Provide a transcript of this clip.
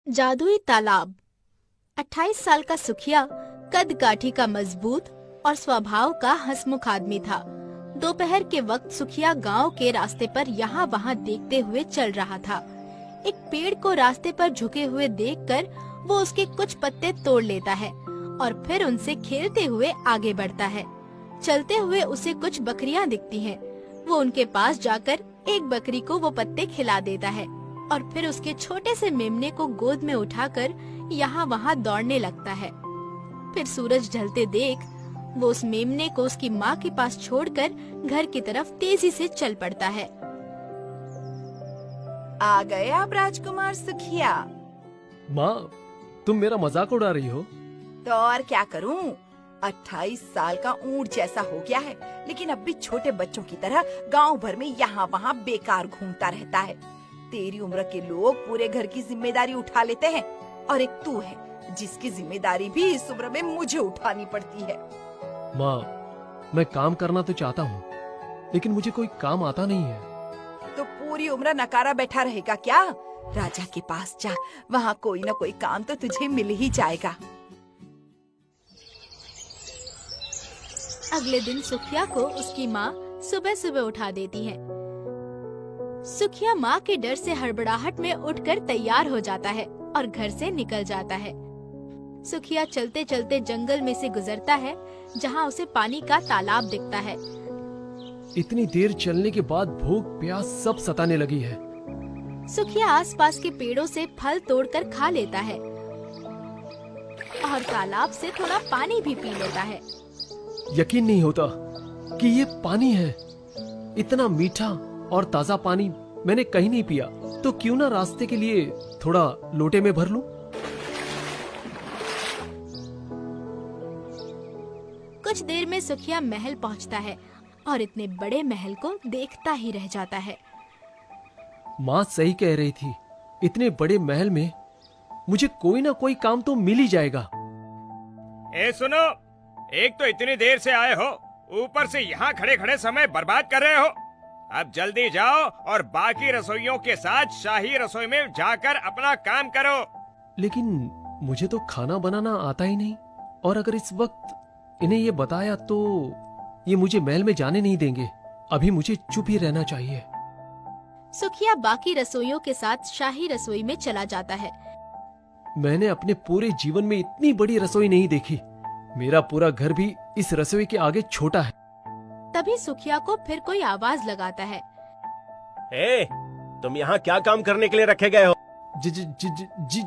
जादुई तालाब। 28 साल का सुखिया कद काठी का मजबूत और स्वभाव का हंसमुख आदमी था। दोपहर के वक्त सुखिया गांव के रास्ते पर यहाँ वहाँ देखते हुए चल रहा था। एक पेड़ को रास्ते पर झुके हुए देखकर वो उसके कुछ पत्ते तोड़ लेता है और फिर उनसे खेलते हुए आगे बढ़ता है। चलते हुए उसे कुछ बकरियां दिखती हैं। वो उनके पास जाकर एक बकरी को वो पत्ते खिला देता है और फिर उसके छोटे से मेमने को गोद में उठाकर यहाँ वहाँ दौड़ने लगता है। फिर सूरज ढलते देख वो उस मेमने को उसकी माँ के पास छोड़कर घर की तरफ तेजी से चल पड़ता है। आ गए आप राजकुमार सुखिया। माँ, तुम मेरा मजाक उड़ा रही हो? तो और क्या करूं? 28 साल का ऊंट जैसा हो गया है, लेकिन अब भी छोटे बच्चों की तरह गांव भर में यहाँ वहाँ बेकार घूमता रहता है। तेरी उम्र के लोग पूरे घर की जिम्मेदारी उठा लेते हैं और एक तू है जिसकी जिम्मेदारी भी इस उम्र में मुझे उठानी पड़ती है। माँ, मैं काम करना तो चाहता हूँ, लेकिन मुझे कोई काम आता नहीं है। तो पूरी उम्र नकारा बैठा रहेगा क्या? राजा के पास जा, वहाँ कोई न कोई काम तो तुझे मिल ही जाएगा। अगले दिन सुखिया को उसकी माँ सुबह सुबह उठा देती है। सुखिया माँ के डर से हड़बड़ाहट में उठकर तैयार हो जाता है और घर से निकल जाता है। सुखिया चलते चलते जंगल में से गुजरता है, जहाँ उसे पानी का तालाब दिखता है। इतनी देर चलने के बाद भूख प्यास सब सताने लगी है। सुखिया आसपास के पेड़ों से फल तोड़कर खा लेता है और तालाब से थोड़ा पानी भी पी लेता है। यकीन नहीं होता कि ये पानी है। इतना मीठा और ताजा पानी मैंने कहीं नहीं पिया। तो क्यों ना रास्ते के लिए थोड़ा लोटे में भर लूं? कुछ देर में सुखिया महल पहुंचता है और इतने बड़े महल को देखता ही रह जाता है। माँ सही कह रही थी, इतने बड़े महल में मुझे कोई ना कोई काम तो मिल ही जाएगा। ए सुनो, एक तो इतनी देर से आए हो, ऊपर से यहाँ खड़े खड़े समय बर्बाद कर रहे हो। अब जल्दी जाओ और बाकी रसोइयों के साथ शाही रसोई में जाकर अपना काम करो। लेकिन मुझे तो खाना बनाना आता ही नहीं, और अगर इस वक्त इन्हें ये बताया तो ये मुझे महल में जाने नहीं देंगे। अभी मुझे चुप ही रहना चाहिए। सुखिया बाकी रसोइयों के साथ शाही रसोई में चला जाता है। मैंने अपने पूरे जीवन में इतनी बड़ी रसोई नहीं देखी। मेरा पूरा घर भी इस रसोई के आगे छोटा है। तभी सुखिया को फिर कोई आवाज लगाता है। तुम यहाँ क्या काम करने के लिए रखे गए हो? जी जी जी जी जी